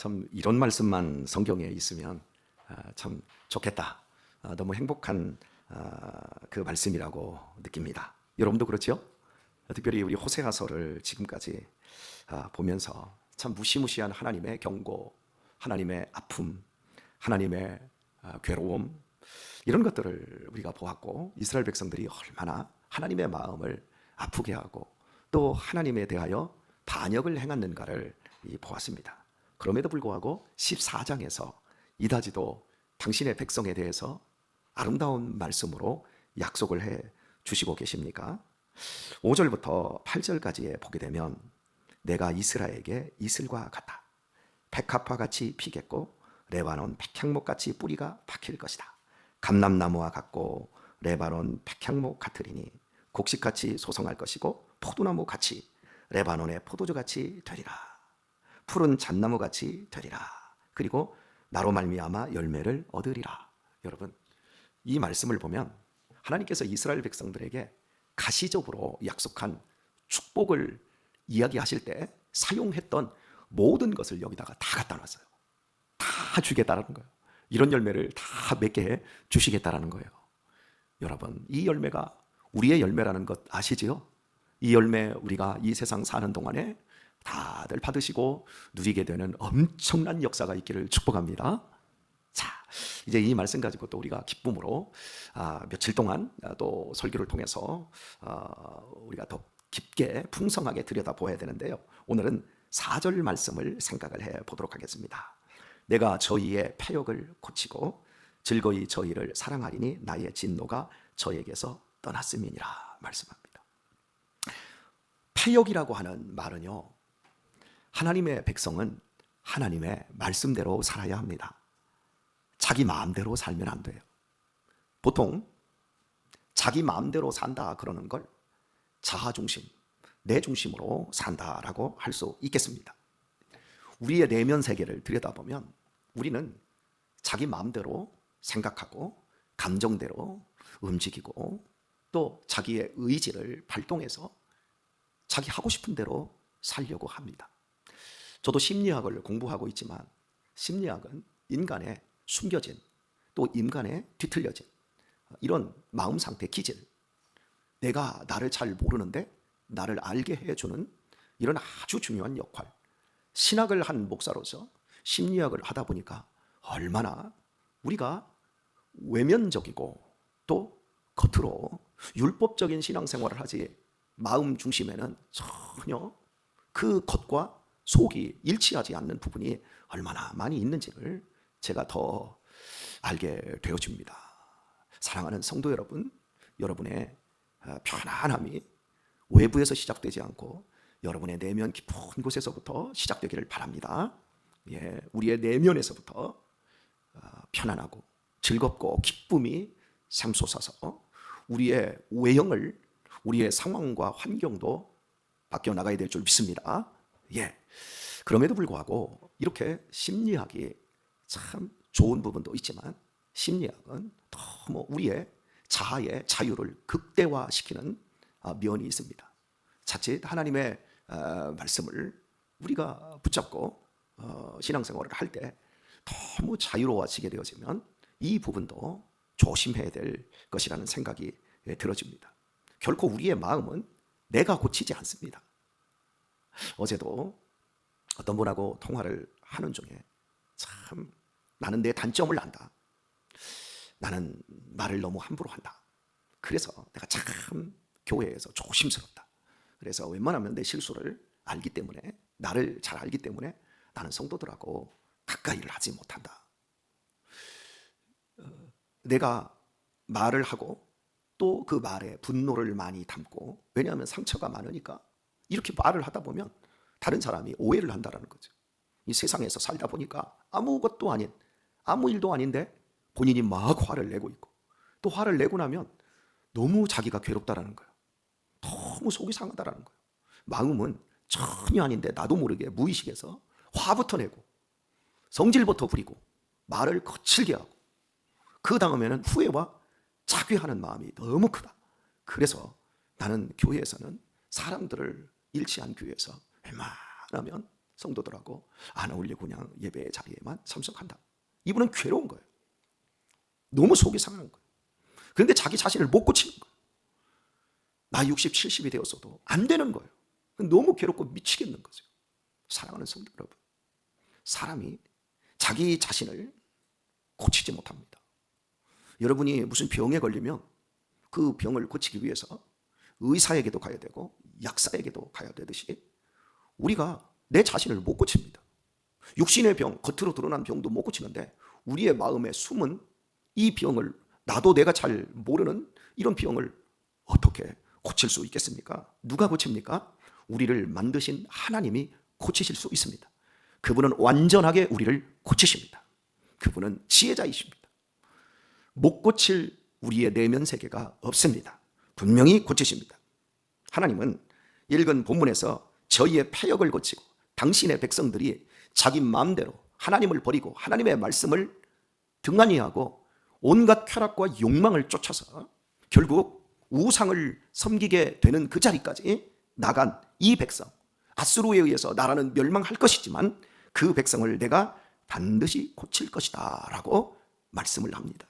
참 이런 말씀만 성경에 있으면 참 좋겠다. 너무 행복한 그 말씀이라고 느낍니다. 여러분도 그렇죠? 특별히 우리 호세아서를 지금까지 보면서 참 무시무시한 하나님의 경고, 하나님의 아픔, 하나님의 괴로움, 이런 것들을 우리가 보았고, 이스라엘 백성들이 얼마나 하나님의 마음을 아프게 하고 또 하나님에 대하여 반역을 행했는가를 보았습니다. 그럼에도 불구하고 14장에서 이다지도 당신의 백성에 대해서 아름다운 말씀으로 약속을 해 주시고 계십니까? 5절부터 8절까지에 보게 되면 내가 이스라엘에게 이슬과 같다. 백합화 같이 피겠고 레바논 백향목 같이 뿌리가 박힐 것이다. 감람나무와 같고 레바논 백향목 같으리니 곡식같이 소성할 것이고 포도나무 같이 레바논의 포도주 같이 되리라. 푸른 잣나무 같이 되리라. 그리고 나로 말미암아 열매를 얻으리라. 여러분, 이 말씀을 보면 하나님께서 이스라엘 백성들에게 가시적으로 약속한 축복을 이야기하실 때 사용했던 모든 것을 여기다가 다 갖다 놨어요. 다 주겠다라는 거예요. 이런 열매를 다 맺게 해 주시겠다라는 거예요. 여러분, 이 열매가 우리의 열매라는 것 아시지요? 이 열매 우리가 이 세상 사는 동안에 다들 받으시고 누리게 되는 엄청난 역사가 있기를 축복합니다. 자, 이제 이 말씀 가지고 또 우리가 기쁨으로 며칠 동안 또 설교를 통해서 우리가 더 깊게 풍성하게 들여다보아야 되는데요. 오늘은 4절 말씀을 생각을 해 보도록 하겠습니다. 내가 저희의 패역을 고치고 즐거이 저희를 사랑하리니 나의 진노가 저에게서 떠났음이니라 말씀합니다. 패역이라고 하는 말은요, 하나님의 백성은 하나님의 말씀대로 살아야 합니다. 자기 마음대로 살면 안 돼요. 보통 자기 마음대로 산다 그러는 걸 자아중심, 내 중심으로 산다라고 할 수 있겠습니다. 우리의 내면 세계를 들여다보면 우리는 자기 마음대로 생각하고 감정대로 움직이고 또 자기의 의지를 발동해서 자기 하고 싶은 대로 살려고 합니다. 저도 심리학을 공부하고 있지만 심리학은 인간의 숨겨진 또 인간의 뒤틀려진 이런 마음 상태 기질, 내가 나를 잘 모르는데 나를 알게 해주는 이런 아주 중요한 역할, 신학을 한 목사로서 심리학을 하다 보니까 얼마나 우리가 외면적이고 또 겉으로 율법적인 신앙생활을 하지 마음 중심에는 전혀 그 겉과 속이 일치하지 않는 부분이 얼마나 많이 있는지를 제가 더 알게 되어집니다. 사랑하는 성도 여러분, 여러분의 편안함이 외부에서 시작되지 않고 여러분의 내면 깊은 곳에서부터 시작되기를 바랍니다. 우리의 내면에서부터 편안하고 즐겁고 기쁨이 샘솟아서 우리의 외형을, 우리의 상황과 환경도 바뀌어 나가야 될 줄 믿습니다. 그럼에도 불구하고 이렇게 심리학이 참 좋은 부분도 있지만 심리학은 너무 우리의 자아의 자유를 극대화시키는 면이 있습니다. 자칫 하나님의 말씀을 우리가 붙잡고 신앙생활을 할 때 너무 자유로워지게 되어지면 이 부분도 조심해야 될 것이라는 생각이 들어집니다. 결코 우리의 마음은 내가 고치지 않습니다. 어제도 어떤 분하고 통화를 하는 중에 참 나는 내 단점을 안다. 나는 말을 너무 함부로 한다. 그래서 내가 참 교회에서 조심스럽다. 그래서 웬만하면 내 실수를 알기 때문에, 나를 잘 알기 때문에 나는 성도들하고 가까이를 하지 못한다. 내가 말을 하고 또 그 말에 분노를 많이 담고, 왜냐하면 상처가 많으니까 이렇게 말을 하다 보면 다른 사람이 오해를 한다는 거죠. 이 세상에서 살다 보니까 아무것도 아닌, 아무 일도 아닌데 본인이 막 화를 내고 있고, 또 화를 내고 나면 너무 자기가 괴롭다라는 거예요. 너무 속이 상하다라는 거예요. 마음은 전혀 아닌데 나도 모르게 무의식에서 화부터 내고 성질부터 부리고 말을 거칠게 하고, 그 다음에는 후회와 자괴하는 마음이 너무 크다. 그래서 나는 교회에서는 사람들을 일치한 교회에서 웬만하면 성도들하고 안 어울리고 그냥 예배 자리에만 참석한다. 이분은 괴로운 거예요. 너무 속이 상하는 거예요. 그런데 자기 자신을 못 고치는 거예요. 나 60, 70이 되었어도 안 되는 거예요. 너무 괴롭고 미치겠는 거죠. 사랑하는 성도 여러분, 사람이 자기 자신을 고치지 못합니다. 여러분이 무슨 병에 걸리면 그 병을 고치기 위해서 의사에게도 가야 되고 약사에게도 가야 되듯이 우리가 내 자신을 못 고칩니다. 육신의 병, 겉으로 드러난 병도 못 고치는데 우리의 마음에 숨은 이 병을, 나도 내가 잘 모르는 이런 병을 어떻게 고칠 수 있겠습니까? 누가 고칩니까? 우리를 만드신 하나님이 고치실 수 있습니다. 그분은 완전하게 우리를 고치십니다. 그분은 지혜자이십니다. 못 고칠 우리의 내면 세계가 없습니다. 분명히 고치십니다. 하나님은 읽은 본문에서 저희의 패역을 고치고 당신의 백성들이 자기 마음대로 하나님을 버리고 하나님의 말씀을 등한히 하고 온갖 쾌락과 욕망을 쫓아서 결국 우상을 섬기게 되는 그 자리까지 나간 이 백성, 아수르에 의해서 나라는 멸망할 것이지만 그 백성을 내가 반드시 고칠 것이다 라고 말씀을 합니다.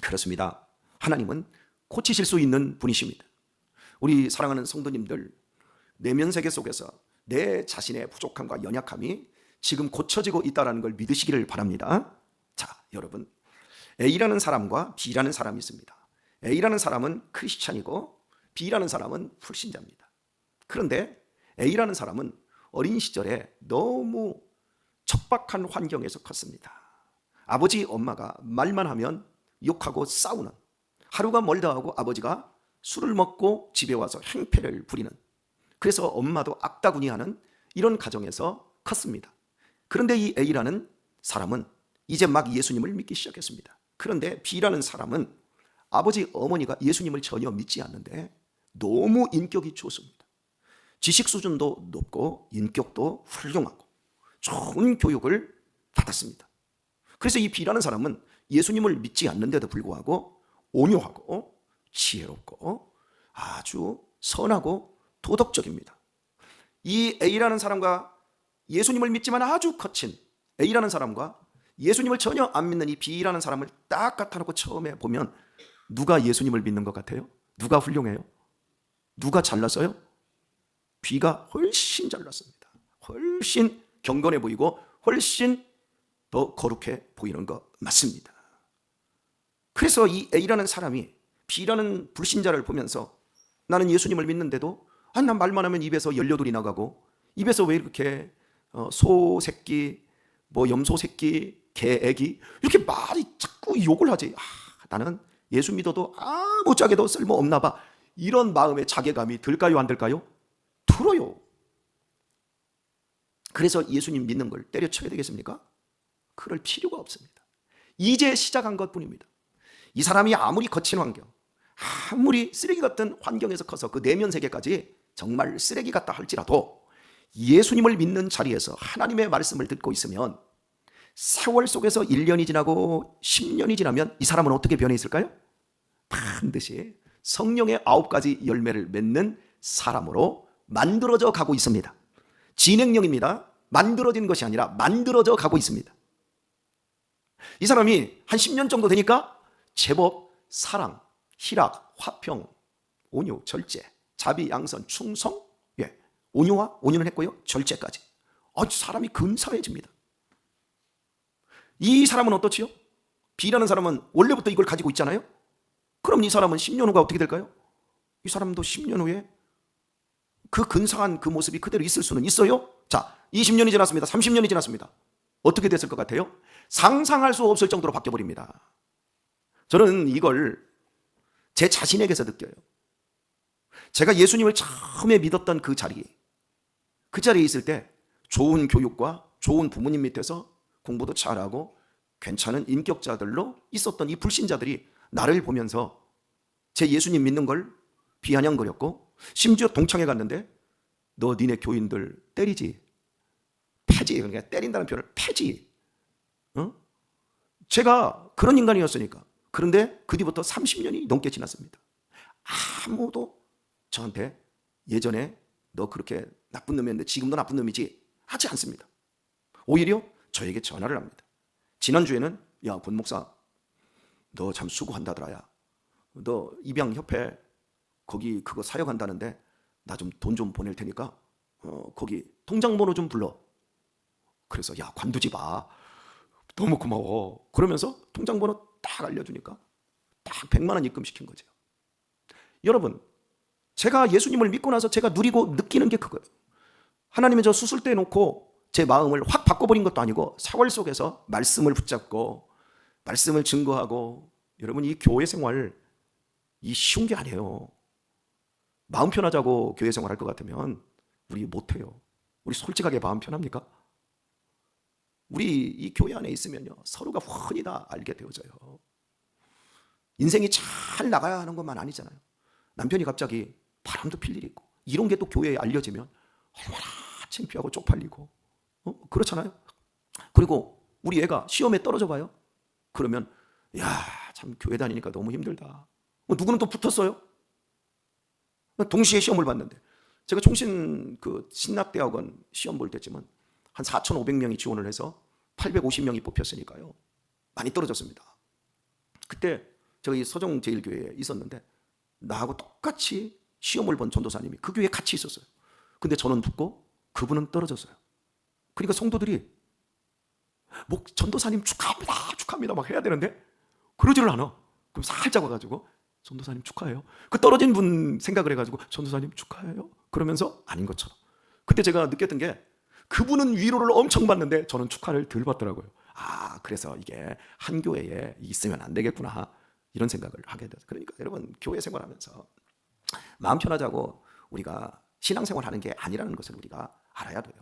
그렇습니다. 하나님은 고치실 수 있는 분이십니다. 우리 사랑하는 성도님들, 내면 세계 속에서 내 자신의 부족함과 연약함이 지금 고쳐지고 있다는 걸 믿으시기를 바랍니다. 자, 여러분, A라는 사람과 B라는 사람이 있습니다. A라는 사람은 크리스찬이고 B라는 사람은 불신자입니다. 그런데 A라는 사람은 어린 시절에 너무 척박한 환경에서 컸습니다. 아버지, 엄마가 말만 하면 욕하고 싸우는, 하루가 멀다 하고 아버지가 술을 먹고 집에 와서 행패를 부리는, 그래서 엄마도 악다구니하는 이런 가정에서 컸습니다. 그런데 이 A라는 사람은 이제 막 예수님을 믿기 시작했습니다. 그런데 B라는 사람은 아버지, 어머니가 예수님을 전혀 믿지 않는데 너무 인격이 좋습니다. 지식 수준도 높고 인격도 훌륭하고 좋은 교육을 받았습니다. 그래서 이 B라는 사람은 예수님을 믿지 않는데도 불구하고 온유하고 지혜롭고 아주 선하고 도덕적입니다. 이 A라는 사람과 예수님을 믿지만 아주 거친 A라는 사람과 예수님을 전혀 안 믿는 이 B라는 사람을 딱 갖다 놓고 처음에 보면 누가 예수님을 믿는 것 같아요? 누가 훌륭해요? 누가 잘났어요? B가 훨씬 잘났습니다. 훨씬 경건해 보이고 훨씬 더 거룩해 보이는 거 맞습니다. 그래서 이 A라는 사람이 B라는 불신자를 보면서 나는 예수님을 믿는데도 난 말만 하면 입에서 연료들이 나가고 입에서 왜 이렇게 소 새끼, 뭐 염소 새끼, 개 애기 이렇게 말이 자꾸 욕을 하지. 나는 예수 믿어도 아무짝에도 쓸모없나 봐. 이런 마음의 자괴감이 들까요, 안 들까요? 들어요. 그래서 예수님 믿는 걸 때려쳐야 되겠습니까? 그럴 필요가 없습니다. 이제 시작한 것뿐입니다. 이 사람이 아무리 거친 환경, 아무리 쓰레기 같은 환경에서 커서 그 내면 세계까지 정말 쓰레기 같다 할지라도 예수님을 믿는 자리에서 하나님의 말씀을 듣고 있으면 세월 속에서 1년이 지나고 10년이 지나면 이 사람은 어떻게 변해 있을까요? 반드시 성령의 9가지 열매를 맺는 사람으로 만들어져 가고 있습니다. 진행형입니다. 만들어진 것이 아니라 만들어져 가고 있습니다. 이 사람이 한 10년 정도 되니까 제법 사랑, 희락, 화평, 온유, 절제, 자비, 양선, 충성, 온유와 온유는 했고요, 절제까지. 사람이 근사해집니다. 이 사람은 어떻지요? B라는 사람은 원래부터 이걸 가지고 있잖아요. 그럼 이 사람은 10년 후가 어떻게 될까요? 이 사람도 10년 후에 그 근사한 그 모습이 그대로 있을 수는 있어요. 자, 20년이 지났습니다. 30년이 지났습니다. 어떻게 됐을 것 같아요? 상상할 수 없을 정도로 바뀌어버립니다. 저는 이걸 제 자신에게서 느껴요. 제가 예수님을 처음에 믿었던 그 자리에 있을 때 좋은 교육과 좋은 부모님 밑에서 공부도 잘하고 괜찮은 인격자들로 있었던 이 불신자들이 나를 보면서 제 예수님 믿는 걸 비아냥거렸고, 심지어 동창회 갔는데 너 니네 교인들 때리지, 패지, 그러니까 때린다는 표현을 패지. 제가 그런 인간이었으니까. 그런데 그 뒤부터 30년이 넘게 지났습니다. 아무도 저한테 예전에 너 그렇게 나쁜 놈이었는데 지금도 나쁜 놈이지, 하지 않습니다. 오히려 저에게 전화를 합니다. 지난주에는 야, 권 목사, 너 참 수고한다더라야. 너 입양협회 거기 그거 사역한다는데 나 좀 돈 좀 보낼 테니까 거기 통장번호 좀 불러. 그래서 야, 관두지 마. 너무 고마워. 그러면서 통장번호 딱 알려주니까 딱 100만 원 입금시킨 거죠. 여러분, 제가 예수님을 믿고 나서 제가 누리고 느끼는 게 그거예요. 하나님이 저 수술대 놓고 제 마음을 확 바꿔버린 것도 아니고 세월 속에서 말씀을 붙잡고 말씀을 증거하고, 여러분 이 교회 생활 이 쉬운 게 아니에요. 마음 편하자고 교회 생활할 것 같으면 우리 못해요. 우리 솔직하게 마음 편합니까? 우리 이 교회 안에 있으면요, 서로가 훤히 다 알게 되어져요. 인생이 잘 나가야 하는 것만 아니잖아요. 남편이 갑자기 바람도 필 일이 있고 이런 게 또 교회에 알려지면 얼마나 창피하고 쪽팔리고 그렇잖아요. 그리고 우리 애가 시험에 떨어져 봐요. 그러면 야, 참 교회 다니니까 너무 힘들다. 누구는 또 붙었어요. 동시에 시험을 봤는데 제가 총신 신학대학원 시험 볼 때쯤은 한 4,500명이 지원을 해서 850명이 뽑혔으니까요. 많이 떨어졌습니다. 그때 제가 이 서정제일교회에 있었는데 나하고 똑같이 시험을 본 전도사님이 그 교회에 같이 있었어요. 근데 저는 붙고 그분은 떨어졌어요. 그러니까 성도들이 전도사님 축하합니다, 축하합니다 막 해야 되는데 그러지를 않아. 그럼 살짝 와가지고 전도사님 축하해요. 그 떨어진 분 생각을 해가지고 전도사님 축하해요 그러면서 아닌 것처럼. 그때 제가 느꼈던 게 그분은 위로를 엄청 받는데 저는 축하를 덜 받더라고요. 아, 그래서 이게 한 교회에 있으면 안 되겠구나 이런 생각을 하게 돼서. 그러니까 여러분 교회 생활하면서 마음 편하자고 우리가 신앙생활 하는 게 아니라는 것을 우리가 알아야 돼요.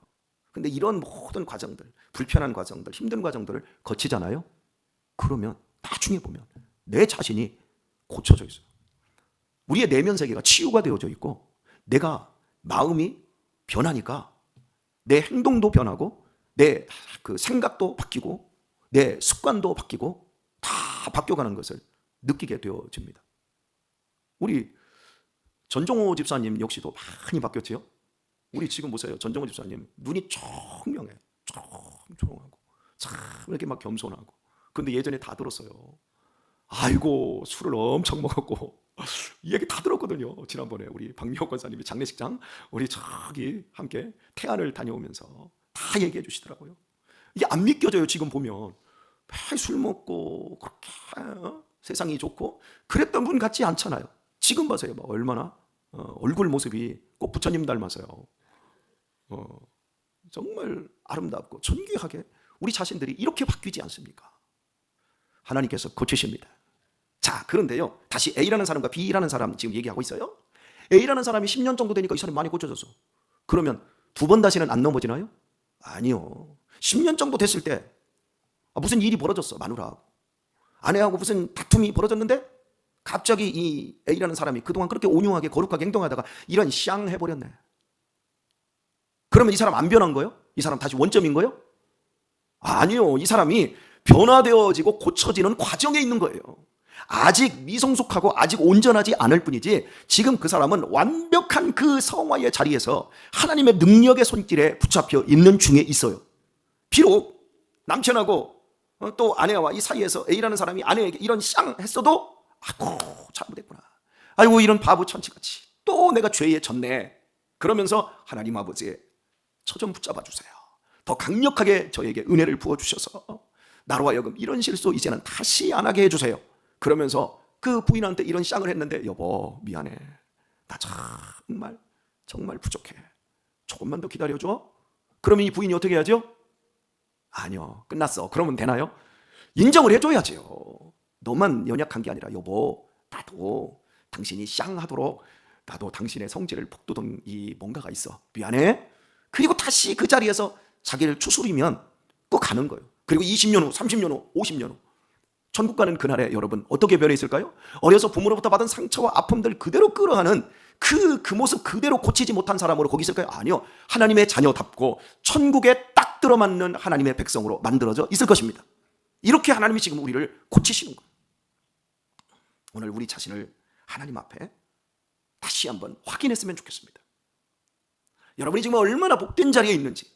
근데 이런 모든 과정들, 불편한 과정들, 힘든 과정들을 거치잖아요. 그러면 나중에 보면 내 자신이 고쳐져 있어요. 우리의 내면 세계가 치유가 되어져 있고 내가 마음이 변하니까 내 행동도 변하고 내 그 생각도 바뀌고 내 습관도 바뀌고 다 바뀌어가는 것을 느끼게 되어집니다. 우리 전종호 집사님 역시도 많이 바뀌었지요. 우리 지금 보세요. 전종호 집사님 눈이 청명해요. 조용하고 참 이렇게 막 겸손하고. 근데 예전에 다 들었어요. 아이고 술을 엄청 먹었고 이 얘기 다 들었거든요. 지난번에 우리 박미호 권사님이 장례식장 우리 저기 함께 태안을 다녀오면서 다 얘기해 주시더라고요. 이게 안 믿겨져요. 지금 보면 매일 술 먹고 그렇게 세상이 좋고 그랬던 분 같지 않잖아요. 지금 봐서요. 막 얼마나 얼굴 모습이 꼭 부처님 닮았어요. 정말 아름답고 존귀하게 우리 자신들이 이렇게 바뀌지 않습니까? 하나님께서 고치십니다. 자, 그런데요, 다시 A라는 사람과 B라는 사람 지금 얘기하고 있어요. A라는 사람이 10년 정도 되니까 이 사람이 많이 고쳐졌어. 그러면 두 번 다시는 안 넘어지나요? 아니요. 10년 정도 됐을 때 무슨 일이 벌어졌어. 마누라하고 아내하고 무슨 다툼이 벌어졌는데 갑자기 이 A라는 사람이 그동안 그렇게 온유하게 거룩하게 행동하다가 이런 샹 해버렸네. 그러면 이 사람 안 변한 거예요? 이 사람 다시 원점인 거예요? 아니요. 이 사람이 변화되어지고 고쳐지는 과정에 있는 거예요. 아직 미성숙하고 아직 온전하지 않을 뿐이지 지금 그 사람은 완벽한 그 성화의 자리에서 하나님의 능력의 손길에 붙잡혀 있는 중에 있어요. 비록 남편하고 또 아내와 이 사이에서 A라는 사람이 아내에게 이런 쌍 했어도 아이고 잘못했구나, 아이고 이런 바보 천치같이 또 내가 죄에 졌네 그러면서 하나님 아버지의 저 좀 붙잡아 주세요. 더 강력하게 저에게 은혜를 부어주셔서 나로 하여금 이런 실수 이제는 다시 안 하게 해주세요. 그러면서 그 부인한테 이런 쌍을 했는데 여보 미안해, 나 정말 부족해, 조금만 더 기다려줘. 그러면 이 부인이 어떻게 해야죠? 아니요, 끝났어. 그러면 되나요? 인정을 해줘야죠. 너만 연약한 게 아니라 여보 나도 당신이 쌍하도록 나도 당신의 성질을 북돋은 이 뭔가가 있어, 미안해. 그리고 다시 그 자리에서 자기를 추스리면 또 가는 거예요. 그리고 20년 후, 30년 후, 50년 후 천국 가는 그날에 여러분 어떻게 변해 있을까요? 어려서 부모로부터 받은 상처와 아픔들 그대로 끌어가는 그 모습 그대로 고치지 못한 사람으로 거기 있을까요? 아니요. 하나님의 자녀답고 천국에 딱 들어맞는 하나님의 백성으로 만들어져 있을 것입니다. 이렇게 하나님이 지금 우리를 고치시는 거예요. 오늘 우리 자신을 하나님 앞에 다시 한번 확인했으면 좋겠습니다. 여러분이 지금 얼마나 복된 자리에 있는지,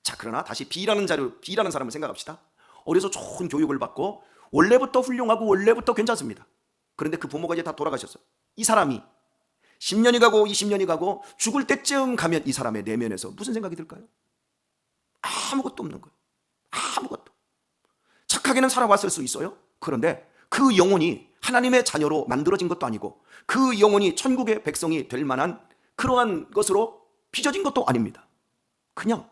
자, 그러나 다시 B라는 사람을 생각합시다. 어려서 좋은 교육을 받고 원래부터 훌륭하고 원래부터 괜찮습니다. 그런데 그 부모가 이제 다 돌아가셨어요. 이 사람이 10년이 가고 20년이 가고 죽을 때쯤 가면 이 사람의 내면에서 무슨 생각이 들까요? 아무것도 없는 거예요. 아무것도. 착하게는 살아왔을 수 있어요. 그런데 그 영혼이 하나님의 자녀로 만들어진 것도 아니고 그 영혼이 천국의 백성이 될 만한 그러한 것으로 빚어진 것도 아닙니다. 그냥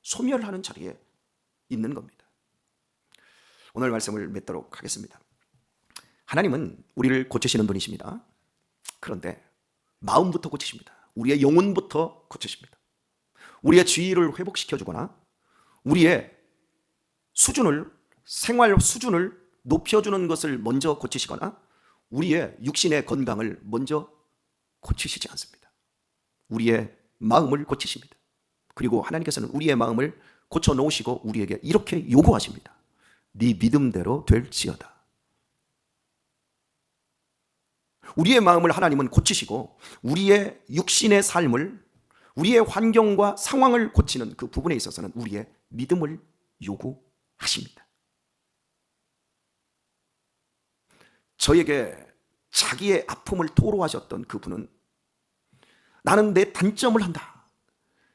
소멸하는 자리에 있는 겁니다. 오늘 말씀을 맺도록 하겠습니다. 하나님은 우리를 고치시는 분이십니다. 그런데 마음부터 고치십니다. 우리의 영혼부터 고치십니다. 우리의 지위를 회복시켜주거나 우리의 생활 수준을 높여주는 것을 먼저 고치시거나 우리의 육신의 건강을 먼저 고치시지 않습니다. 우리의 마음을 고치십니다. 그리고 하나님께서는 우리의 마음을 고쳐놓으시고 우리에게 이렇게 요구하십니다. 네 믿음대로 될지어다. 우리의 마음을 하나님은 고치시고 우리의 육신의 삶을, 우리의 환경과 상황을 고치는 그 부분에 있어서는 우리의 믿음을 요구하십니다. 저에게 자기의 아픔을 토로하셨던 그분은 나는 내 단점을 한다.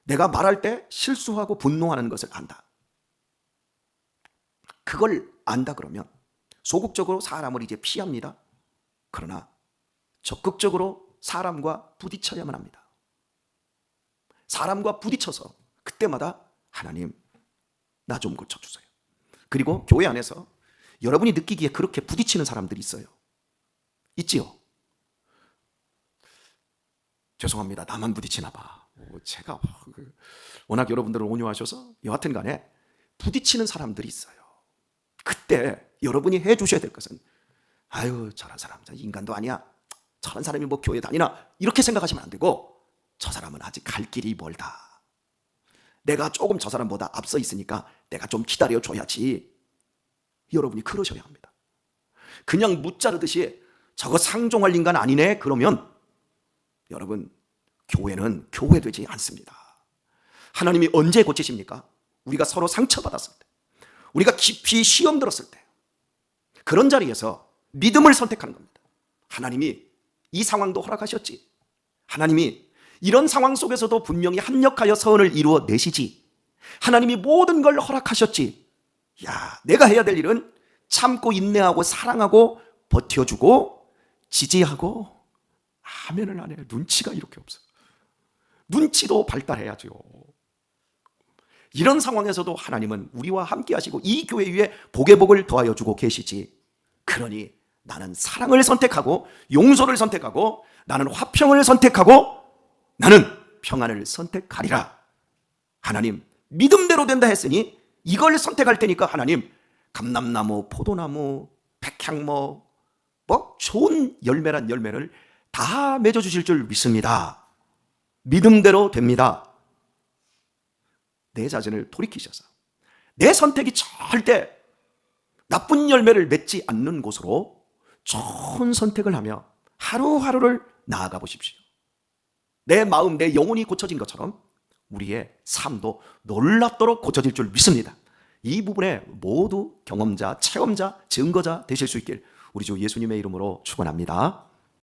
내가 말할 때 실수하고 분노하는 것을 안다. 그걸 안다 그러면 소극적으로 사람을 이제 피합니다. 그러나 적극적으로 사람과 부딪혀야만 합니다. 사람과 부딪혀서 그때마다 하나님, 나 좀 고쳐주세요. 그리고 교회 안에서 여러분이 느끼기에 그렇게 부딪히는 사람들이 있어요. 있지요? 죄송합니다. 나만 부딪히나 봐. 제가 워낙 여러분들은 온유하셔서 여하튼 간에 부딪히는 사람들이 있어요. 그때 여러분이 해주셔야 될 것은 아유, 저런 사람 인간도 아니야. 저런 사람이 뭐 교회 다니나 이렇게 생각하시면 안 되고 저 사람은 아직 갈 길이 멀다. 내가 조금 저 사람보다 앞서 있으니까 내가 좀 기다려줘야지. 여러분이 그러셔야 합니다. 그냥 무자르듯이 저거 상종할 인간 아니네 그러면 여러분 교회는 교회되지 않습니다. 하나님이 언제 고치십니까? 우리가 서로 상처받았을 때, 우리가 깊이 시험 들었을 때, 그런 자리에서 믿음을 선택하는 겁니다. 하나님이 이 상황도 허락하셨지. 하나님이 이런 상황 속에서도 분명히 합력하여 선을 이루어 내시지. 하나님이 모든 걸 허락하셨지. 야, 내가 해야 될 일은 참고 인내하고 사랑하고 버텨주고 지지하고 아멘을 안 해요. 눈치가 이렇게 없어. 눈치도 발달해야죠. 이런 상황에서도 하나님은 우리와 함께 하시고 이 교회 위에 복의 복을 더하여 주고 계시지. 그러니 나는 사랑을 선택하고 용서를 선택하고 나는 화평을 선택하고 나는 평안을 선택하리라. 하나님 믿음대로 된다 했으니 이걸 선택할 테니까 하나님 감람나무, 포도나무, 백향목 뭐 좋은 열매란 열매를 다 맺어주실 줄 믿습니다. 믿음대로 됩니다. 내 자신을 돌이키셔서 내 선택이 절대 나쁜 열매를 맺지 않는 곳으로 좋은 선택을 하며 하루하루를 나아가 보십시오. 내 마음, 내 영혼이 고쳐진 것처럼 우리의 삶도 놀랍도록 고쳐질 줄 믿습니다. 이 부분에 모두 경험자, 체험자, 증거자 되실 수 있길 우리 주 예수님의 이름으로 축원합니다.